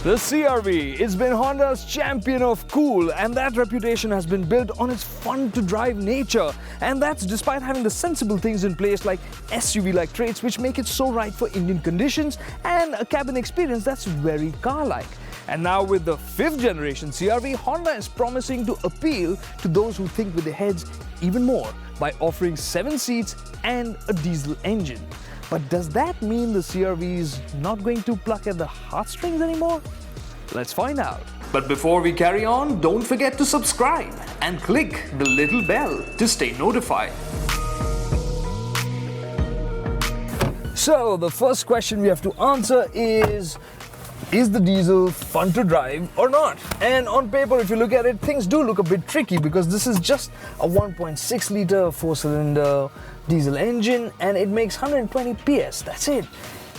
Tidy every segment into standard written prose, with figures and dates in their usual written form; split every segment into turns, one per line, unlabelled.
The CR-V has been Honda's champion of cool, and that reputation has been built on its fun-to-drive nature. And that's despite having the sensible things in place like SUV-like traits which make it so right for Indian conditions and a cabin experience that's very car-like. And now with the 5th generation CR-V, Honda is promising to appeal to those who think with their heads even more by offering 7 seats and a diesel engine. But does that mean the CR-V is not going to pluck at the heartstrings anymore? Let's find out. But before we carry on, don't forget to subscribe and click the little bell to stay notified. So the first question we have to answer is the diesel fun to drive or not? And on paper, if you look at it, things do look a bit tricky because this is just a 1.6 litre 4-cylinder diesel engine and it makes 120 PS, that's it,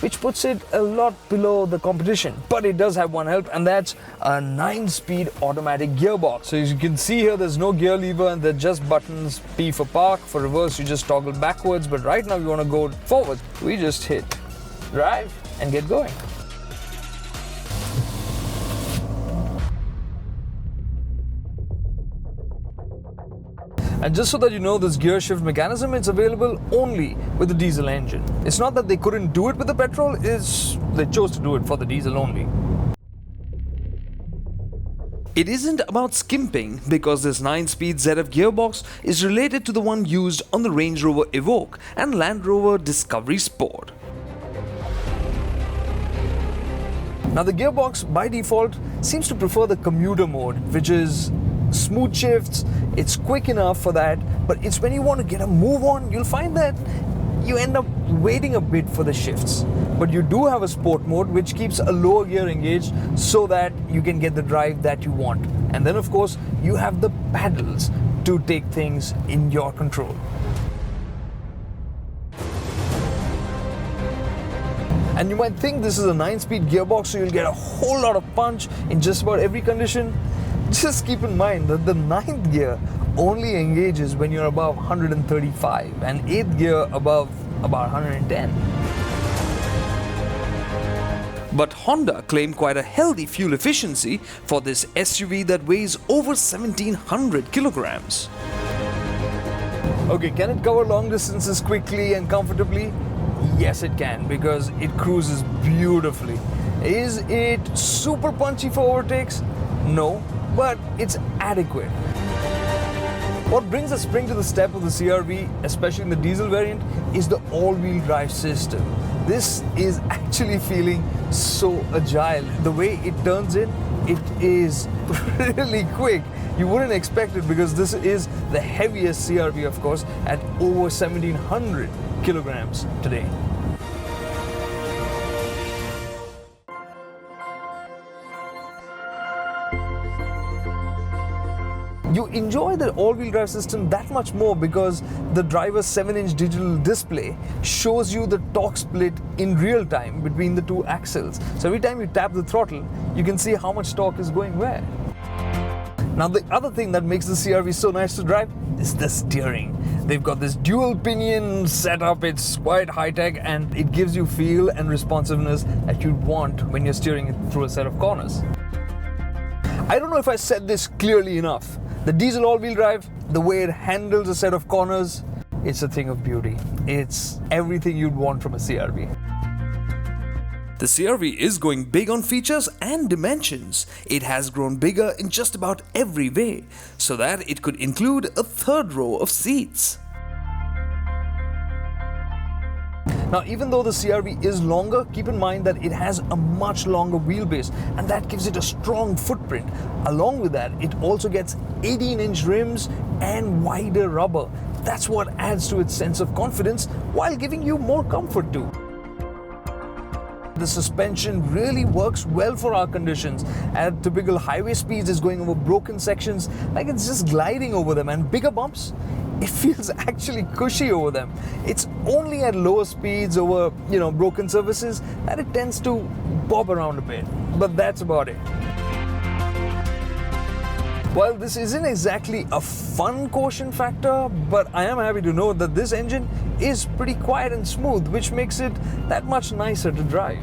which puts it a lot below the competition. But it does have one help, and that's a 9-speed automatic gearbox. So as you can see here, there's no gear lever and they're just buttons. P for park, for reverse you just toggle backwards, but right now we want to go forward. We just hit drive and get going. And just so that you know, this gear shift mechanism, it's available only with the diesel engine. It's not that they couldn't do it with the petrol, they chose to do it for the diesel only. It isn't about skimping because this 9-speed ZF gearbox is related to the one used on the Range Rover Evoque and Land Rover Discovery Sport. Now the gearbox by default seems to prefer the commuter mode, which is smooth shifts. It's quick enough for that, but it's when you want to get a move on, you'll find that you end up waiting a bit for the shifts. But you do have a sport mode which keeps a lower gear engaged so that you can get the drive that you want. And then of course you have the paddles to take things in your control. And you might think this is a 9-speed gearbox, so you'll get a whole lot of punch in just about every condition. Just keep in mind that the 9th gear only engages when you're above 135 and 8th gear above about 110. But Honda claimed quite a healthy fuel efficiency for this SUV that weighs over 1700 kilograms. Okay, can it cover long distances quickly and comfortably? Yes, it can, because it cruises beautifully. Is it super punchy for overtakes? No, but it's adequate. What brings a spring to the step of the CR-V, especially in the diesel variant, is the all-wheel drive system. This is actually feeling so agile. The way it turns in, it is really quick. You wouldn't expect it because this is the heaviest CR-V, of course, at over 1700 kilograms today. You enjoy the all-wheel drive system that much more because the driver's 7-inch digital display shows you the torque split in real time between the two axles. So every time you tap the throttle, you can see how much torque is going where. Now the other thing that makes the CR-V so nice to drive is the steering. They've got this dual pinion setup, it's quite high-tech and it gives you feel and responsiveness that you'd want when you're steering it through a set of corners. I don't know if I said this clearly enough. The diesel all-wheel drive, the way it handles a set of corners, it's a thing of beauty. It's everything you'd want from a CR-V. The CR-V is going big on features and dimensions. It has grown bigger in just about every way, so that it could include a 3rd row of seats. Now, even though the CR-V is longer, keep in mind that it has a much longer wheelbase and that gives it a strong footprint. Along with that, it also gets 18-inch rims and wider rubber. That's what adds to its sense of confidence while giving you more comfort too. The suspension really works well for our conditions. At typical highway speeds, it's going over broken sections like it's just gliding over them, and bigger bumps, it feels actually cushy over them. It's only at lower speeds over, broken surfaces that it tends to bob around a bit. But that's about it. While this isn't exactly a fun quotient factor, but I am happy to know that this engine is pretty quiet and smooth, which makes it that much nicer to drive.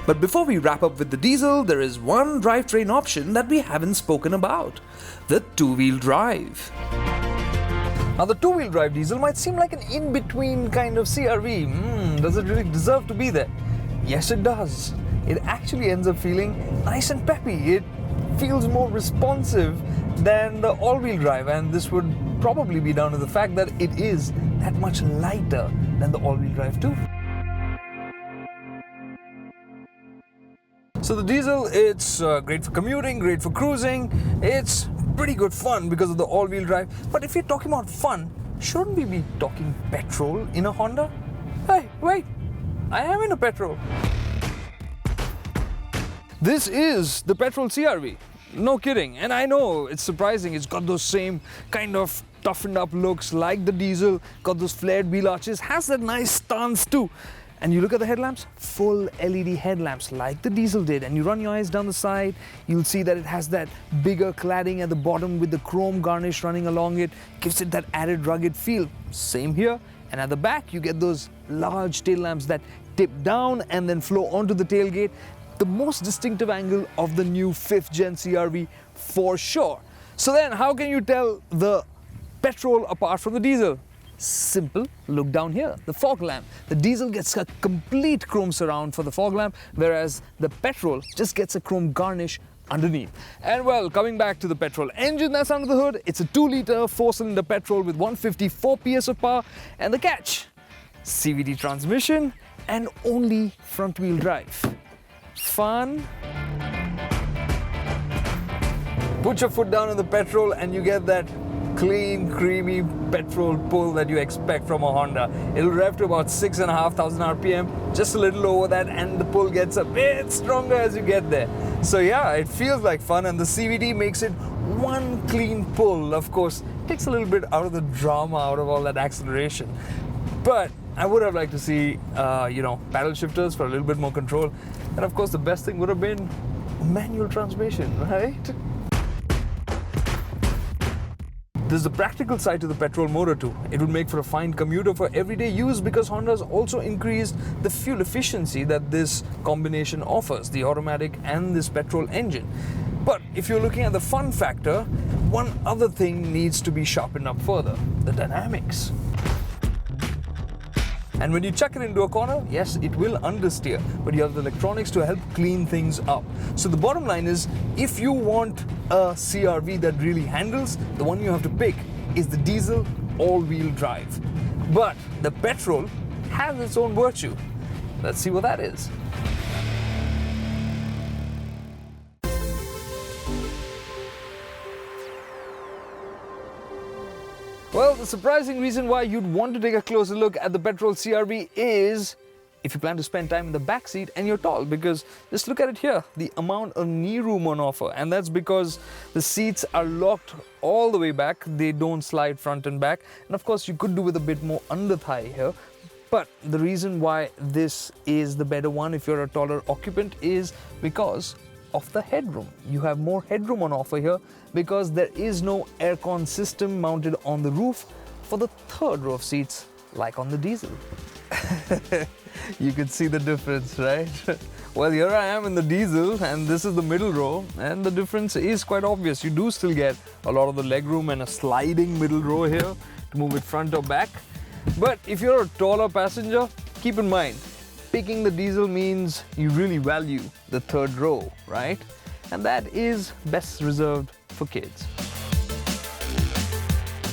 But before we wrap up with the diesel, there is one drivetrain option that we haven't spoken about: the two-wheel drive. Now, the two-wheel drive diesel might seem like an in-between kind of CRV. Does it really deserve to be there? Yes, it does. It actually ends up feeling nice and peppy. It feels more responsive than the all-wheel drive, and this would probably be down to the fact that it is that much lighter than the all-wheel drive too. So the diesel, it's great for commuting, great for cruising. It's pretty good fun because of the all-wheel drive. But if you're talking about fun, shouldn't we be talking petrol in a Honda? Hey, wait, I am in a petrol. This is the petrol CRV. No kidding. And I know it's surprising. It's got those same kind of toughened up looks like the diesel, got those flared wheel arches, has that nice stance too. And you look at the headlamps, full LED headlamps like the diesel did, and you run your eyes down the side, you'll see that it has that bigger cladding at the bottom with the chrome garnish running along it, gives it that added rugged feel. Same here. And at the back, you get those large tail lamps that tip down and then flow onto the tailgate. The most distinctive angle of the new 5th gen CRV for sure. So then, how can you tell the petrol apart from the diesel? Simple, look down here, the fog lamp. The diesel gets a complete chrome surround for the fog lamp, whereas the petrol just gets a chrome garnish underneath. And well, coming back to the petrol engine that's under the hood, it's a 2-liter 4-cylinder petrol with 154 PS of power, and the catch: CVT transmission and only front-wheel drive. Fun. Put your foot down on the petrol and you get that clean, creamy petrol pull that you expect from a Honda. It'll rev to about 6,500 RPM, just a little over that, and the pull gets a bit stronger as you get there. So yeah, it feels like fun, and the CVT makes it one clean pull. Of course, takes a little bit out of the drama, out of all that acceleration. But I would have liked to see, paddle shifters for a little bit more control. And of course, the best thing would have been manual transmission, right? There's the practical side to the petrol motor too. It would make for a fine commuter for everyday use because Honda's also increased the fuel efficiency that this combination offers, the automatic and this petrol engine. But if you're looking at the fun factor, one other thing needs to be sharpened up further: the dynamics. And when you chuck it into a corner, yes, it will understeer, but you have the electronics to help clean things up. So the bottom line is, if you want a CRV that really handles, the one you have to pick is the diesel all-wheel drive. But the petrol has its own virtue. Let's see what that is. Well, the surprising reason why you'd want to take a closer look at the petrol CRV is if you plan to spend time in the back seat and you're tall, because just look at it here, the amount of knee room on offer, and that's because the seats are locked all the way back. They don't slide front and back, and of course you could do with a bit more under thigh here. But the reason why this is the better one if you're a taller occupant is because of the headroom. You have more headroom on offer here because there is no aircon system mounted on the roof for the third row of seats like on the diesel. You can see the difference, right? Well, here I am in the diesel and this is the middle row, and the difference is quite obvious. You do still get a lot of the legroom and a sliding middle row here to move it front or back. But if you're a taller passenger, keep in mind, picking the diesel means you really value the third row, right? And that is best reserved for kids.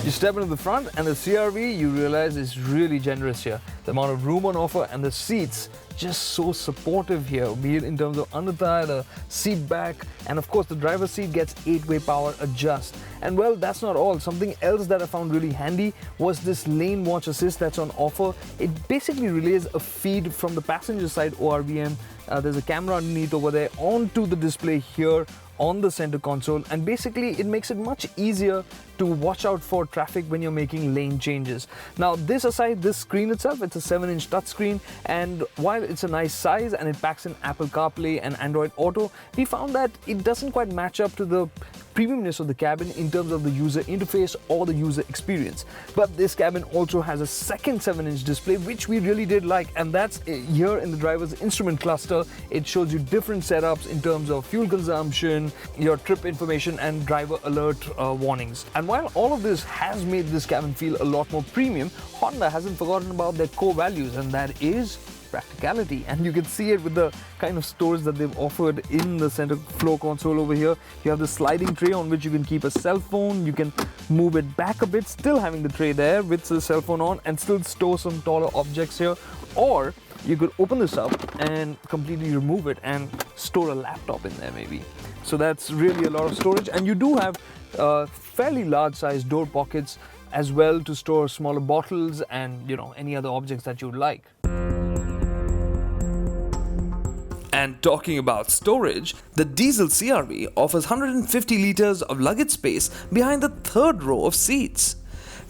You step into the front and the CRV, you realize is really generous here. The amount of room on offer and the seats just so supportive here, be it in terms of under thigh, the seat back, and of course the driver's seat gets 8-way power adjust. And well, that's not all. Something else that I found really handy was this lane watch assist that's on offer. It basically relays a feed from the passenger side ORVM. There's a camera underneath over there onto the display here on the center console, and basically it makes it much easier to watch out for traffic when you're making lane changes. Now this aside, this screen itself, it's a 7-inch touchscreen, and while it's a nice size and it packs in Apple CarPlay and Android Auto, we found that it doesn't quite match up to the premiumness of the cabin in terms of the user interface or the user experience. But this cabin also has a second 7-inch display, which we really did like, and that's here in the driver's instrument cluster. It shows you different setups in terms of fuel consumption, your trip information, and driver alert warnings. And while all of this has made this cabin feel a lot more premium, Honda hasn't forgotten about their core values, and that is practicality. And you can see it with the kind of storage that they've offered in the center floor console over here. You have the sliding tray on which you can keep a cell phone. You can move it back a bit, still having the tray there with the cell phone on, and still store some taller objects here. Or you could open this up and completely remove it and store a laptop in there maybe. So that's really a lot of storage, and you do have fairly large sized door pockets as well to store smaller bottles and any other objects that you'd like. And talking about storage, the diesel CR-V offers 150 liters of luggage space behind the third row of seats.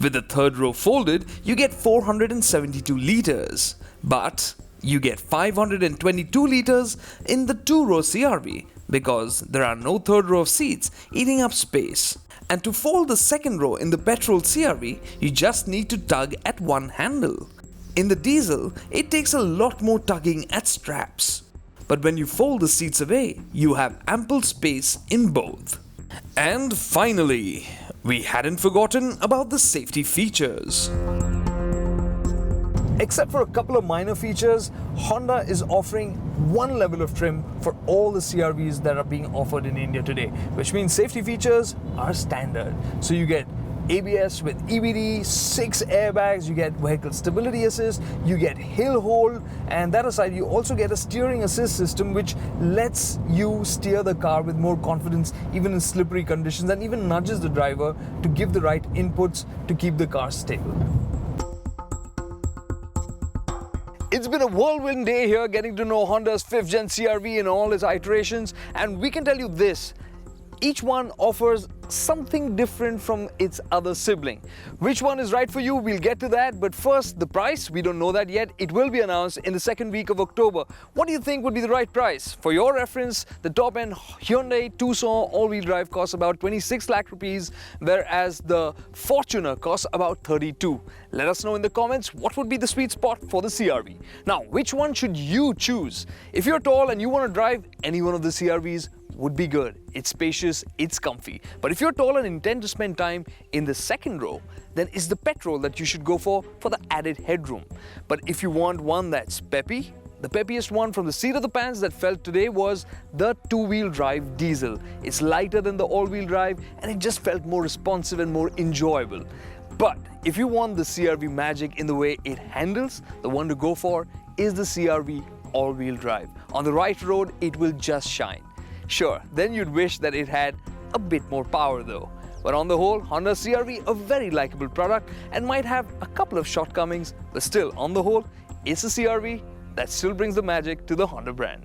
With the third row folded, you get 472 liters, but you get 522 liters in the two-row CR-V because there are no third row of seats eating up space. And to fold the second row in the petrol CR-V, you just need to tug at one handle. In the diesel, it takes a lot more tugging at straps. But when you fold the seats away, you have ample space in both. And finally, we hadn't forgotten about the safety features. Except for a couple of minor features, Honda is offering one level of trim for all the CR-Vs that are being offered in India today, which means safety features are standard. So you get ABS with EBD, 6 airbags, you get vehicle stability assist, you get hill hold, and that aside, you also get a steering assist system which lets you steer the car with more confidence even in slippery conditions, and even nudges the driver to give the right inputs to keep the car stable. It's been a whirlwind day here getting to know Honda's 5th Gen CR-V in all its iterations, and we can tell you this: each one offers something different from its other sibling. Which one is right for you? We'll get to that, but first, the price, we don't know that yet. It will be announced in the second week of October. What do you think would be the right price? For your reference, the top-end Hyundai Tucson all-wheel drive costs about 26 lakh rupees, whereas the Fortuner costs about 32. Let us know in the comments what would be the sweet spot for the CR-V. Now, which one should you choose? If you're tall and you want to drive any one of the CR-Vs, would be good. It's spacious, it's comfy. But if you're tall and intend to spend time in the second row, then it's the petrol that you should go for the added headroom. But if you want one that's peppy, the peppiest one from the seat of the pants that felt today was the two-wheel drive diesel. It's lighter than the all-wheel drive, and it just felt more responsive and more enjoyable. But if you want the CR-V magic in the way it handles, the one to go for is the CR-V all-wheel drive. On the right road, it will just shine. Sure, then you'd wish that it had a bit more power though. But on the whole, Honda CR-V a very likable product and might have a couple of shortcomings, but still, on the whole, it's a CR-V that still brings the magic to the Honda brand.